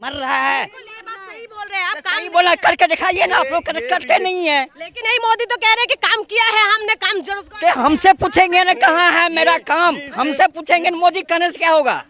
मर रहा है। ये बात सही बोल रहे हैं आप, सही बोला, करके दिखाइए ना, आप लोग करते नहीं है। लेकिन नहीं, मोदी तो कह रहे हैं कि काम किया है हमने, काम जरूर तो हमसे पूछेंगे ना कहाँ है मेरा काम, हमसे पूछेंगे मोदी करने से क्या होगा।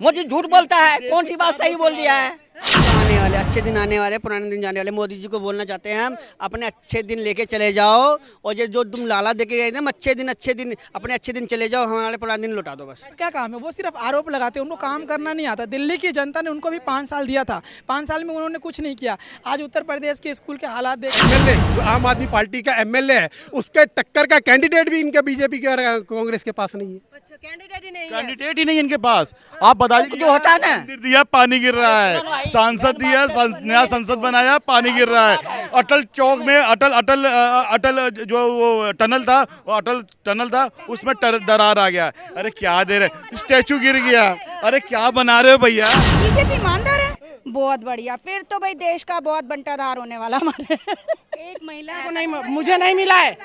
मोदी झूठ बोलता है, कौन सी बात सही बोल दिया है। आने वाले अच्छे दिन आने वाले, पुराने दिन जाने वाले। मोदी जी को बोलना चाहते हैं हम, अपने अच्छे दिन लेके चले जाओ, और ये जो तुम लाला देके गए थे अच्छे दिन अपने अच्छे दिन चले जाओ, हमारे पुराने दिन लौटा दो बस। क्या काम है, वो सिर्फ आरोप लगाते हैं, उनको काम करना नहीं आता। दिल्ली की जनता ने उनको भी 5 साल दिया था, 5 साल में उन्होंने कुछ नहीं किया। आज उत्तर प्रदेश के स्कूल के हालात देख, एमएलए आम आदमी पार्टी का एमएलए है, उसके टक्कर का कैंडिडेट भी इनके बीजेपी के और कांग्रेस के पास नहीं है। अच्छा, कैंडिडेट ही नहीं है। कैंडिडेट ही नहीं इनके पास। आप बताइए, जो होता है ना, मंदिर दिया पानी गिर रहा है, सांसद दिया नया संसद बनाया पानी गिर रहा है, अटल चौक में अटल जो वो टनल था, वो अटल टनल था, उसमें दरार आ गया। अरे क्या दे रहे, स्टैचू गिर गया। अरे क्या बना रहे हो भैया। बीजेपी ईमानदार है, बहुत बढ़िया। फिर तो भाई देश का बहुत बंटाधार होने वाला हमारे। एक महिला को नहीं, मुझे नहीं मिला है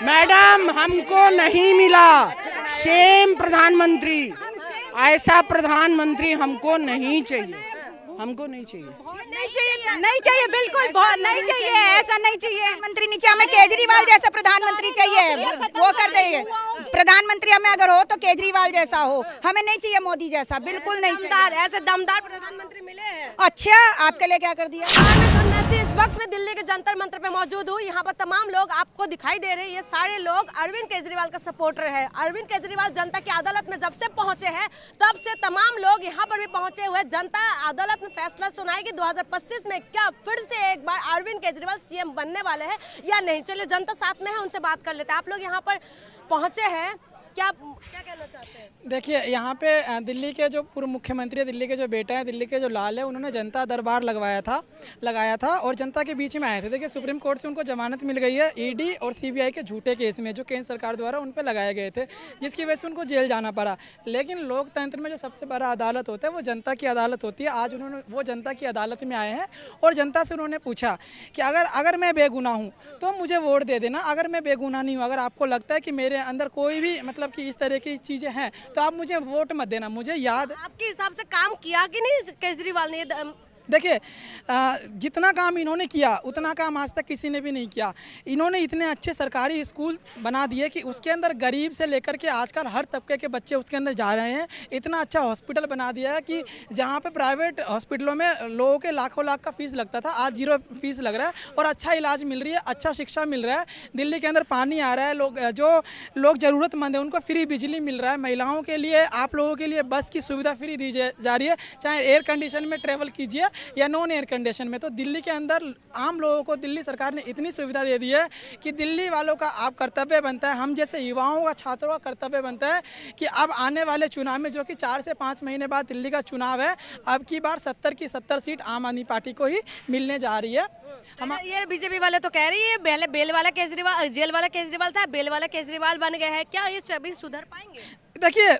मैडम, हमको नहीं मिला। शेम प्रधानमंत्री, ऐसा प्रधानमंत्री हमको नहीं चाहिए, हमको नहीं चाहिए। नहीं चाहिए, बिल्कुल बहुत नहीं चाहिए, ऐसा नहीं चाहिए। मंत्री नीचे हमें केजरीवाल जैसा प्रधानमंत्री चाहिए, वो कर देंगे। प्रधानमंत्री हमें अगर हो तो केजरीवाल जैसा हो, हमें नहीं चाहिए मोदी जैसा, बिल्कुल नहीं चाहिए। ऐसे दमदार प्रधानमंत्री मिले हैं। अच्छा, आपके लिए क्या कर दिया। इस वक्त में दिल्ली के जंतर मंतर पे मौजूद हूँ। यहाँ पर तमाम लोग आपको दिखाई दे रहे हैं, ये सारे लोग अरविंद केजरीवाल का सपोर्टर है। अरविंद केजरीवाल जनता की अदालत में जब से पहुंचे हैं, तब से तमाम लोग यहाँ पर भी पहुंचे हुए। जनता अदालत में फैसला सुनाएगी 2025 में क्या फिर से एक बार अरविंद केजरीवाल सीएम बनने वाले हैं या नहीं। चलिए, जनता साथ में है, उनसे बात कर लेते हैं। आप लोग यहाँ पर पहुंचे हैं, क्या कहना चाहते हैं। देखिए, यहाँ पे दिल्ली के जो पूर्व मुख्यमंत्री है, दिल्ली के जो बेटा है, दिल्ली के जो लाल है, उन्होंने जनता दरबार लगाया था और जनता के बीच में आए थे। देखिए, सुप्रीम कोर्ट से उनको जमानत मिल गई है ईडी और सीबीआई के झूठे केस में, जो केंद्र सरकार द्वारा उन पर लगाए गए थे, जिसकी वजह से उनको जेल जाना पड़ा। लेकिन लोकतंत्र में जो सबसे बड़ा अदालत होता है वो जनता की अदालत होती है। आज उन्होंने वो जनता की अदालत में आए हैं और जनता से उन्होंने पूछा कि अगर मैं बेगुनाह हूँ तो मुझे वोट दे देना, अगर मैं बेगुनाह नहीं हूँ, अगर आपको लगता है कि मेरे अंदर कोई भी मतलब कि इस तरह की चीजें हैं तो आप मुझे वोट मत देना। मुझे याद, आपके हिसाब से काम किया कि नहीं केजरीवाल ने। देखिए, जितना काम इन्होंने किया उतना काम आज तक किसी ने भी नहीं किया। इन्होंने इतने अच्छे सरकारी स्कूल बना दिए कि उसके अंदर गरीब से लेकर के आजकल हर तबके के बच्चे उसके अंदर जा रहे हैं। इतना अच्छा हॉस्पिटल बना दिया है कि जहाँ पे प्राइवेट हॉस्पिटलों में लोगों के लाखों लाख का फीस लगता था, आज 0 फीस लग रहा है और अच्छा इलाज मिल रही है, अच्छा शिक्षा मिल रहा है। दिल्ली के अंदर पानी आ रहा है, जो लोग ज़रूरतमंद है उनको फ्री बिजली मिल रहा है। महिलाओं के लिए, आप लोगों के लिए बस की सुविधा फ्री दी जा रही है, चाहे एयर कंडीशन में ट्रेवल कीजिए या नॉन एयर कंडीशन में। तो दिल्ली के अंदर आम लोगों को दिल्ली सरकार ने इतनी सुविधा दे दी है कि दिल्ली वालों का आप कर्तव्य बनता है, हम जैसे युवाओं का, छात्रों का कर्तव्य बनता है कि अब आने वाले चुनाव में, जो कि 4 से 5 महीने बाद दिल्ली का चुनाव है, अब की बार 70 की 70 सीट आम आदमी पार्टी को ही मिलने जा रही है। हम ये बीजेपी वाले तो कह रही है पहले बेल वाला केजरीवाल, जेल वाला केजरीवाल था, बेल वाला केजरीवाल बन गए हैं, क्या ये अभी सुधर पाएंगे। देखिए,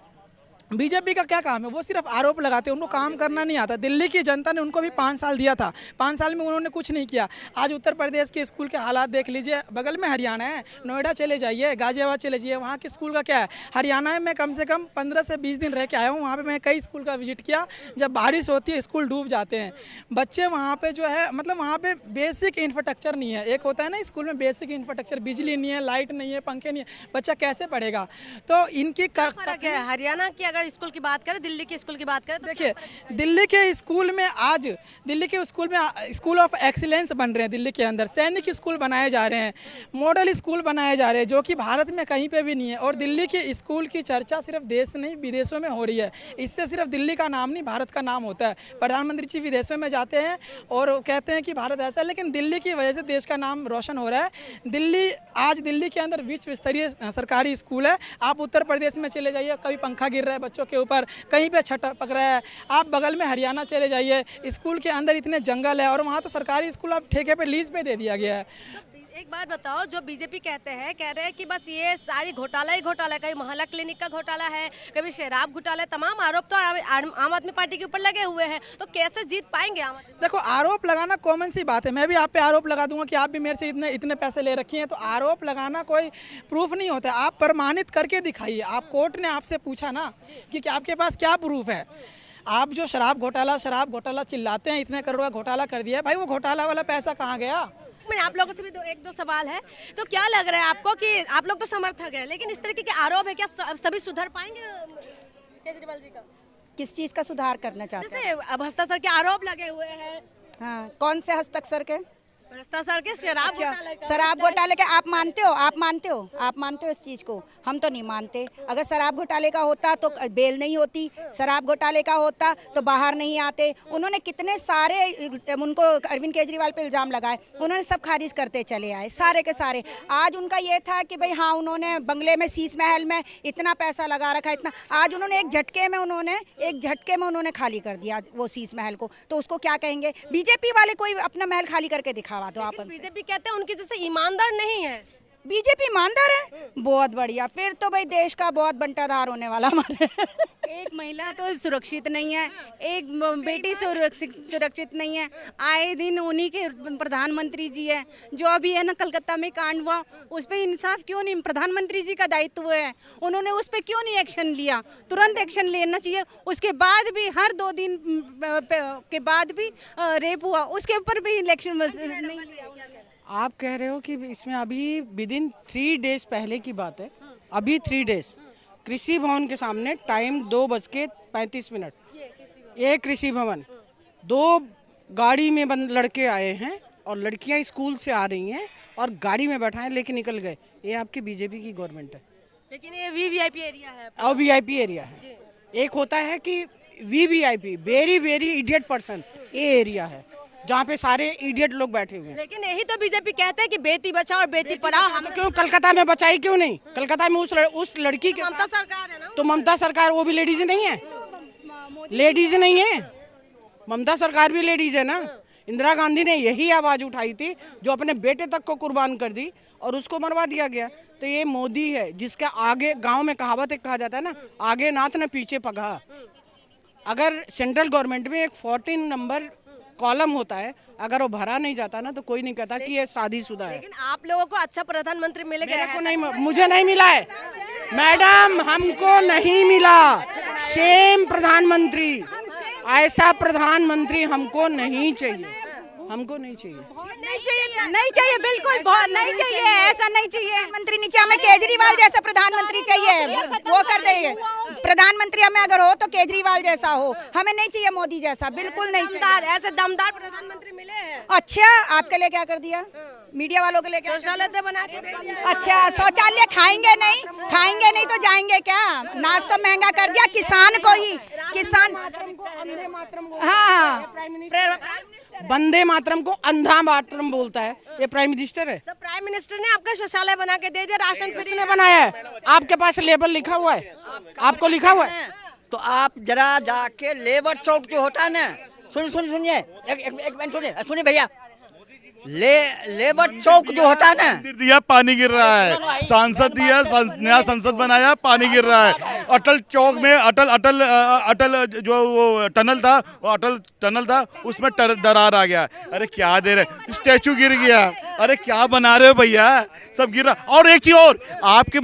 बीजेपी का क्या काम है, वो सिर्फ आरोप लगाते हैं, उनको काम करना नहीं आता। दिल्ली की जनता ने उनको भी 5 साल दिया था, 5 साल में उन्होंने कुछ नहीं किया। आज उत्तर प्रदेश के स्कूल के हालात देख लीजिए, बगल में हरियाणा है, नोएडा चले जाइए, गाजियाबाद चले जाइए, वहाँ के स्कूल का क्या है। हरियाणा में मैं कम से कम 15 से 20 दिन रह के आया हूँ, वहाँ पर मैं कई स्कूल का विजिट किया। जब बारिश होती है स्कूल डूब जाते हैं बच्चे, वहाँ पर जो है मतलब वहाँ पर बेसिक इंफ्रास्ट्रक्चर नहीं है। एक होता है ना स्कूल में बेसिक इंफ्रास्ट्रक्चर, बिजली नहीं है, लाइट नहीं है, पंखे नहीं है, बच्चा कैसे पढ़ेगा। तो इनकी हरियाणा की अगर स्कूल की बात करें, दिल्ली के स्कूल की बात करें तो देखिए, दिल्ली के स्कूल में आज दिल्ली के स्कूल में स्कूल ऑफ एक्सीलेंस बन रहे हैं। दिल्ली के अंदर सैनिक स्कूल बनाए जा रहे हैं, मॉडल स्कूल बनाए जा रहे हैं, जो कि भारत में कहीं पे भी नहीं है। और दिल्ली के स्कूल की चर्चा सिर्फ देश नहीं विदेशों में हो रही है। इससे सिर्फ दिल्ली का नाम नहीं, भारत का नाम होता है। प्रधानमंत्री जी विदेशों में जाते हैं और कहते हैं कि भारत ऐसा है, लेकिन दिल्ली की वजह से देश का नाम रोशन हो रहा है। दिल्ली के अंदर विश्व स्तरीय सरकारी स्कूल है। आप उत्तर प्रदेश में चले जाइए, कभी पंखा गिर रहा है बच्चों के ऊपर, कहीं पे छत पक रहा है। आप बगल में हरियाणा चले जाइए, स्कूल के अंदर इतने जंगल है और वहाँ तो सरकारी स्कूल अब ठेके पे लीज पे दे दिया गया है। एक बात बताओ, जो बीजेपी कह रहे हैं कि बस ये सारी घोटाला ही घोटाला है, कभी मोहल्ला क्लिनिक का घोटाला है, कभी शराब घोटाला है, तमाम आरोप तो आम आदमी पार्टी के ऊपर लगे हुए हैं, तो कैसे जीत पाएंगे आम आदमी? देखो, आरोप लगाना कॉमन सी बात है। मैं भी आप पे आरोप लगा दूंगा कि आप भी मेरे से इतने पैसे ले रखी हैं, तो आरोप लगाना कोई प्रूफ नहीं होता है। आप प्रमाणित करके दिखाइए। आप कोर्ट ने आपसे पूछा ना कि आपके पास क्या प्रूफ है। आप जो शराब घोटाला चिल्लाते हैं, इतने करोड़ का घोटाला कर दिया है, भाई वो घोटाला वाला पैसा कहाँ गया? मैं आप लोगों से भी एक दो सवाल है। तो क्या लग रहा है आपको कि आप लोग तो समर्थक हैं, लेकिन इस तरीके के आरोप है, क्या सभी सुधर पाएंगे केजरीवाल जी का? किस चीज का सुधार करना चाहते हैं? जैसे अब हस्ताक्षर के आरोप लगे हुए हैं। हाँ, कौन से हस्ताक्षर के? हस्ताक्षर के शराब घोटाले का। शराब घोटाले के आप मानते हो? आप मानते हो इस चीज को? हम तो नहीं मानते। अगर शराब घोटाले का होता तो बेल नहीं होती, शराब घोटाले का होता तो बाहर नहीं आते। उन्होंने कितने सारे उनको अरविंद केजरीवाल पे इल्जाम लगाए, उन्होंने सब खारिज करते चले आए, सारे के सारे। आज उनका ये था कि भाई हाँ, उन्होंने बंगले में, शीश महल में इतना पैसा लगा रखा, इतना, आज उन्होंने एक झटके में उन्होंने खाली कर दिया वो शीश महल को। तो उसको क्या कहेंगे? बीजेपी वाले कोई अपना महल खाली करके दिखावा तो आप। बीजेपी कहते हैं उनकी जैसे ईमानदार नहीं है। बीजेपी ईमानदार है? बहुत बढ़िया, फिर तो भाई देश का बहुत बंटाधार होने वाला हमारे। एक महिला तो सुरक्षित नहीं है, एक बेटी सुरक्षित नहीं है। आए दिन उन्हीं के प्रधानमंत्री जी है। जो अभी है ना कलकत्ता में कांड हुआ, उस पर इंसाफ क्यों नहीं? प्रधानमंत्री जी का दायित्व है, उन्होंने उस पर क्यों नहीं एक्शन लिया? तुरंत एक्शन लेना चाहिए। उसके बाद भी हर 2 दिन के बाद भी रेप हुआ, उसके ऊपर भी इलेक्शन नहीं लिया। आप कह रहे हो कि इसमें अभी विदिन 3 डेज पहले की बात है, अभी 3 डेज कृषि भवन के सामने टाइम 2:35, ये कृषि भवन, 2 गाड़ी में लड़के आए हैं और लड़कियां स्कूल से आ रही हैं और गाड़ी में बैठाएं लेके निकल गए। ये आपकी बीजेपी की गवर्नमेंट है। लेकिन ये वीवीआईपी एरिया है और वीआईपी एरिया है। एक होता है कि VVIP, very very idiot person, ये एरिया है जहाँ पे सारे इडियट लोग बैठे हुए हैं। लेकिन यही तो बीजेपी कहते हैं कि बेटी बचाओ और बेटी पढ़ाओ। हम क्यों कलकत्ता में बचाई क्यों नहीं? कलकत्ता में उस लड़की के ममता सरकार है ना, तो ममता सरकार वो भी लेडीज नहीं है? लेडीज नहीं है, ममता सरकार भी लेडीज है ना। इंदिरा गांधी ने यही आवाज उठाई थी, जो अपने बेटे तक को कुर्बान कर दी और उसको मरवा दिया गया। तो ये मोदी है जिसका आगे, गांव में कहावत एक कहा जाता है ना, आगे नाथ न पीछे पगहा। अगर सेंट्रल गवर्नमेंट में एक 14 नंबर कॉलम होता है, अगर वो भरा नहीं जाता ना तो कोई नहीं कहता कि ये शादीशुदा है। लेकिन आप लोगों को अच्छा प्रधानमंत्री मिल गया है। नहीं, मुझे नहीं मिला है मैडम, हमको नहीं मिला। सेम प्रधानमंत्री, ऐसा प्रधानमंत्री हमको नहीं चाहिए, हमको नहीं चाहिए। नहीं चाहिए, बिल्कुल बहुत नहीं चाहिए, ऐसा नहीं चाहिए। मंत्री नीचे हमें केजरीवाल जैसा प्रधानमंत्री चाहिए, वो कर देंगे। प्रधानमंत्री हमें अगर हो तो केजरीवाल जैसा हो, हमें नहीं चाहिए मोदी जैसा, बिल्कुल नहीं चाहिए। ऐसे दमदार प्रधानमंत्री मिले हैं। अच्छा, आपके लिए क्या कर दिया? मीडिया वालों के लिए क्या? शौचालय बना के दे दिया। अच्छा, शौचालय खाएंगे नहीं तो जाएंगे क्या? नाश तो महंगा कर दिया किसान को ही, किसान। हाँ, वंदे मातरम को अंधा मातरम बोलता है, ये प्राइम मिनिस्टर है। तो प्राइम मिनिस्टर ने आपका शौचालय बना के दे दिया, राशन फ्री ने बनाया है। आपके पास लेबल लिखा हुआ है? आपको लिखा हुआ है? तो आप जरा जाके लेबर चौक जो होता है ना, सुनिए, एक मिनट सुनिए भैया, लेबर चौक जो होता है ना, मंदिर दिया, पानी गिर रहा है। सांसद दिया, नया संसद बनाया, पानी गिर रहा है। अटल चौक में अटल जो वो टनल था, उसमें दरार आ गया। अरे क्या दे रहे, स्टैचू गिर गया। अरे क्या बना रहे हो भैया, सब गिर रहा। और एक चीज और, आपके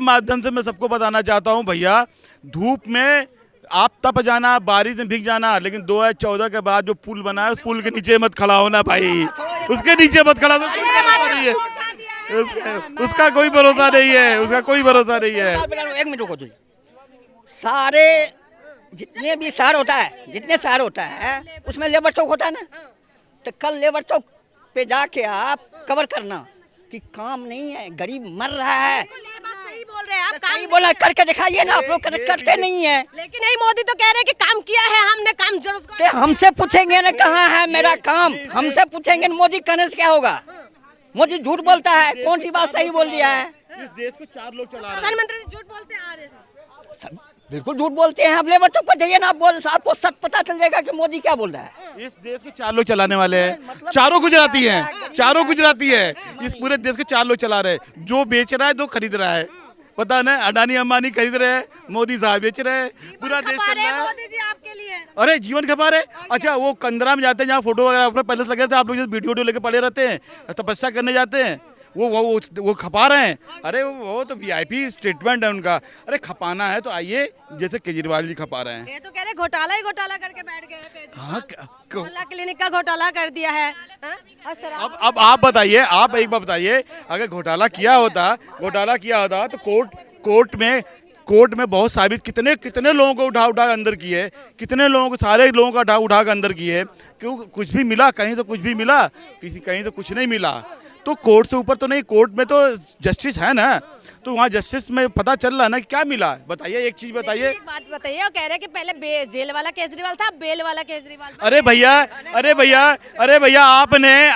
माध्यम से मैं सबको बताना चाहता हूँ भैया, धूप में आप तप जाना, बारिश में भीग जाना, लेकिन 2014 के बाद जो पुल बना है, उस पुल के नीचे मत खड़ा होना भाई, उसके नीचे मत खड़ा होना। उसका कोई भरोसा नहीं है, उसका कोई भरोसा नहीं है। एक मिनट रुको, सारे जितने भी शहर होता है उसमें लेबर चौक होता है ना, तो कल लेबर चौक पे जाके आप कवर करना कि काम नहीं है, गरीब मर रहा है। सही बोल रहे हैं आप, काम सही बोला, करके दिखाइए ना। आप लोग करते नहीं है। लेकिन यही मोदी तो कह रहे हैं कि काम किया है हमने, काम जरूर। तो हमसे पूछेंगे ना कहाँ है मेरा काम, हमसे पूछेंगे मोदी कहने से क्या होगा? मोदी झूठ बोलता है, कौन सी बात सही बोल दिया है? इस देश को 4 लोग चला रहे हैं। प्रधानमंत्री झूठ बोलते आ रहे हैं। बिल्कुल झूठ बोलते हैं। आप लेबर चौक पर जाइए ना, आपको सच पता चल जाएगा कि मोदी क्या बोल रहा है। इस देश को 4 लोग चलाने वाले हैं, चारों गुजराती है। इस पूरे देश को 4 लोग चला रहे हैं। जो बेच रहा है, जो खरीद रहा है, पता ना, अडानी अंबानी खरीद रहे हैं, मोदी साहब बेच रहे हैं, पूरा देश चल रहा है। मोदी जी आपके लिए। अरे जीवन खपा रहे। अच्छा, वो कंदरा में जाते हैं जहाँ फोटो वगैरह अपने पैलेस लगे थे, आप लोग वीडियो लेके पड़े रहते हैं, तपस्या करने जाते हैं, वो खपा रहे हैं। अरे वो तो वीआईपी स्टेटमेंट है उनका। अरे खपाना है तो आइए, जैसे केजरीवाल जी खपा रहे हैं। ये तो कह रहे घोटाला ही घोटाला करके बैठ गए हैं केजरीवाल। हाँ, मोहल्ला क्लिनिक का घोटाला कर दिया है। हाँ? और शराब अब आप बताइए, आप एक बार बताइए, अगर घोटाला किया होता तो कोर्ट में बहुत साबित कितने लोगों को उठा अंदर किए, कितने लोगों को, सारे लोगों को उठा के अंदर किए। क्यों कुछ भी मिला? कहीं तो कुछ भी मिला, कहीं तो कुछ नहीं मिला। तो कोर्ट से ऊपर तो नहीं, कोर्ट में तो जस्टिस है ना, तो वहाँ जस्टिस में पता चल रहा है ना क्या मिला। बताइए, एक चीज बताइए। एक बात बताइए, वो कह रहे हैं कि पहले जेल वाला केजरीवाल था, बेल वाला केजरीवाल। अरे भैया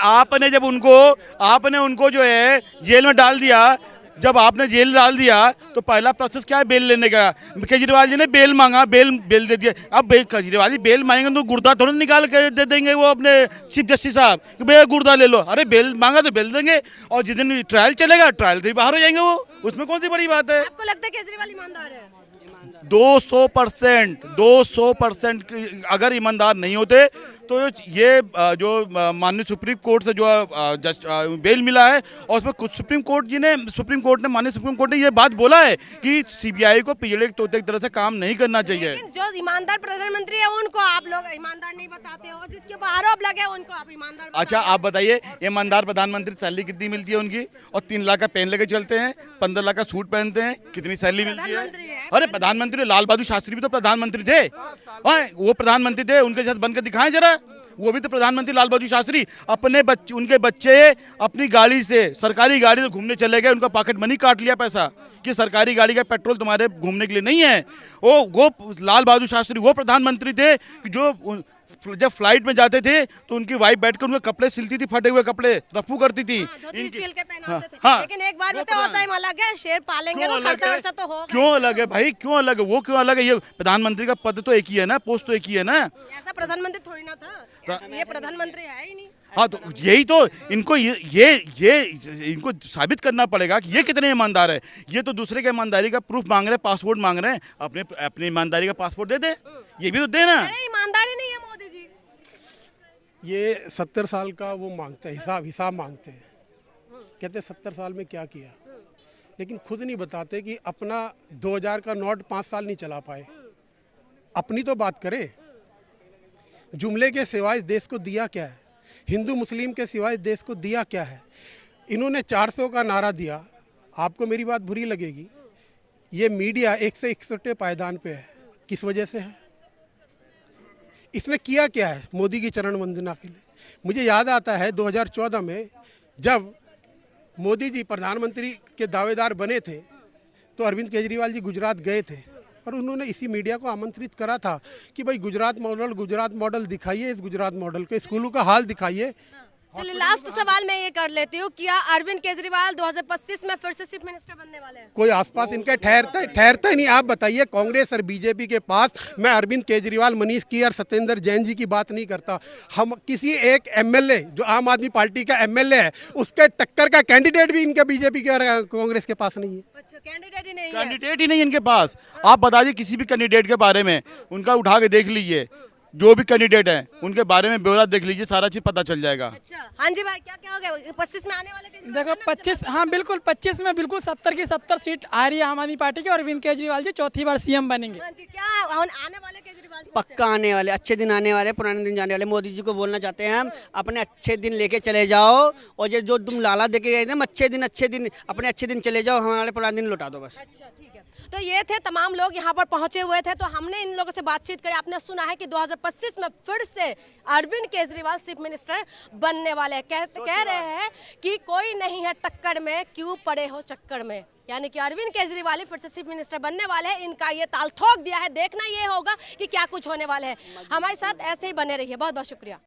आपने जब उनको जो है जेल में डाल दिया, जब आपने जेल डाल दिया तो पहला प्रोसेस क्या है? बेल लेने का। केजरीवाल जी ने बेल मांगा, बेल दे दिया। अब केजरीवाल जी बेल मांगेंगे तो गुर्दा थोड़ा निकाल के दे देंगे वो अपने चीफ जस्टिस साहब कि भैया गुर्दा ले लो। अरे बेल मांगा तो बेल देंगे, और जिस दिन ट्रायल चलेगा ट्रायल से ही बाहर हो जाएंगे वो। उसमें कौन सी बड़ी बात है? आपको लगता है केजरीवाल ईमानदार है? 200% अगर ईमानदार नहीं होते तो ये जो माननीय सुप्रीम कोर्ट से जो बेल मिला है, और उसमें कुछ सुप्रीम कोर्ट ने ये बात बोला है कि सीबीआई को पिछड़े तोते की तरह से काम नहीं करना चाहिए। लेकिन जो ईमानदार प्रधानमंत्री है उनको आप लोग ईमानदार नहीं बताते हो, जिसके ऊपर आरोप लगे उनको आप ईमानदार बताते हो। अच्छा आप बताइए, ईमानदार प्रधानमंत्री सैलरी कितनी मिलती है उनकी? और 3 लाख का पेन लेके चलते हैं, 15 लाख का सूट पहनते हैं, कितनी सैलरी मिलती है? अरे प्रधानमंत्री लाल बहादुर शास्त्री भी तो प्रधानमंत्री थे। वो प्रधानमंत्री थे, उनके साथ बनकर दिखाएं जरा। वो भी तो प्रधानमंत्री लाल बहादुर शास्त्री। उनके बच्चे अपनी गाड़ी से, सरकारी गाड़ी से घूमने चले गए, उनका पॉकेट मनी काट लिया पैसा कि सरकारी गाड़ी का पेट्रोल तुम्हारे घूमने के लिए नहीं है। वो लाल बहादुर शास्त्री वो प्रधानमंत्री थे कि जो जब फ्लाइट में जाते थे तो उनकी वाइफ बैठकर उनके कपड़े सिलती थी, फटे हुए कपड़े रफू करती थी। सिल के पहनाते थे। हाँ, लेकिन एक बात बताओ, होता है अलग है, शेर पालेंगे तो खर्चा तो होगा। क्यों अलग है भाई? क्यों अलग है? वो क्यों अलग है? ये प्रधानमंत्री का पद तो एक ही है ना, पोस्ट तो एक ही है ना। ऐसा प्रधानमंत्री थोड़ी ना था, ये प्रधानमंत्री है ही नहीं। हाँ तो यही तो इनको इनको साबित करना पड़ेगा कि ये कितने ईमानदार है। ये तो दूसरे के ईमानदारी का प्रूफ मांग रहे हैं, पासपोर्ट मांग रहे हैं। अपने ईमानदारी का पासपोर्ट दे दे, ये भी तो देना। अरे ईमानदारी नहीं है मोदी जी। ये 70 साल का वो मांगते हैं, हिसाब मांगते हैं। कहते हैं 70 साल में क्या किया, लेकिन खुद नहीं बताते कि अपना 2000 का नोट 5 साल नहीं चला पाए। अपनी तो बात करें। जुमले के सिवाय देश को दिया क्या है? हिंदू मुस्लिम के सिवाय देश को दिया क्या है? इन्होंने 400 का नारा दिया। आपको मेरी बात बुरी लगेगी, ये मीडिया 161 पायदान पे है। किस वजह से है? इसने किया क्या है मोदी की चरण वंदना के लिए? मुझे याद आता है 2014 में जब मोदी जी प्रधानमंत्री के दावेदार बने थे तो अरविंद केजरीवाल जी गुजरात गए थे, और उन्होंने इसी मीडिया को आमंत्रित करा था कि भाई गुजरात मॉडल दिखाइए, इस गुजरात मॉडल के स्कूलों का हाल दिखाइए। चलिए लास्ट सवाल मैं ये कर लेती हूँ, क्या अरविंद केजरीवाल 2025 में फिर से चीफ मिनिस्टर बनने वाले हैं? कोई आसपास इनके ठहरता ही नहीं। आप बताइए, कांग्रेस और बीजेपी के पास मैं अरविंद केजरीवाल, मनीष की और सत्येंद्र जैन जी की बात नहीं करता। हम किसी एक एमएलए जो आम आदमी पार्टी का एमएलए है, उसके टक्कर का कैंडिडेट भी इनके बीजेपी के और कांग्रेस के पास नहीं है। अच्छा, कैंडिडेट ही नहीं है। कैंडिडेट ही नहीं इनके पास। आप बता दीजिए किसी भी कैंडिडेट के बारे में, उनका उठा के देख लीजिए, जो भी कैंडिडेट हैं उनके बारे में ब्यौरा देख लीजिए, सारा चीज पता चल जाएगा। अच्छा हाँ जी भाई, क्या हो गया 25 में आने वाले केजरीवाल? देखो 25, हाँ बिल्कुल 25 में बिल्कुल 70 की 70 सीट आ रही है आम आदमी पार्टी की, और अरविंद केजरीवाल जी चौथी बार सीएम बनेंगे। हाँ जी, क्या आने वाले केजरीवाल? पक्का आने वाले, अच्छे दिन आने वाले, पुराने दिन जाने वाले। मोदी जी को बोलना चाहते हैं हम, अपने अच्छे दिन लेके चले जाओ, और ये जो तुम लाला दे के गए थे, अच्छे दिन अपने अच्छे दिन चले जाओ, हमारे पुराने दिन लौटा दो बस। अच्छा ठीक है, तो ये थे तमाम लोग यहाँ पर पहुंचे हुए थे। तो हमने इन लोगों से बातचीत करी। आपने सुना है कि 2025 में फिर से अरविंद केजरीवाल चीफ मिनिस्टर बनने वाले हैं। कह रहे हैं कि कोई नहीं है टक्कर में, क्यों पड़े हो चक्कर में। यानी कि अरविंद केजरीवाल फिर से चीफ मिनिस्टर बनने वाले हैं। इनका ये ताल ठोक दिया है। देखना ये होगा कि क्या कुछ होने वाला है। हमारे साथ ऐसे ही बने रहिए। बहुत बहुत शुक्रिया।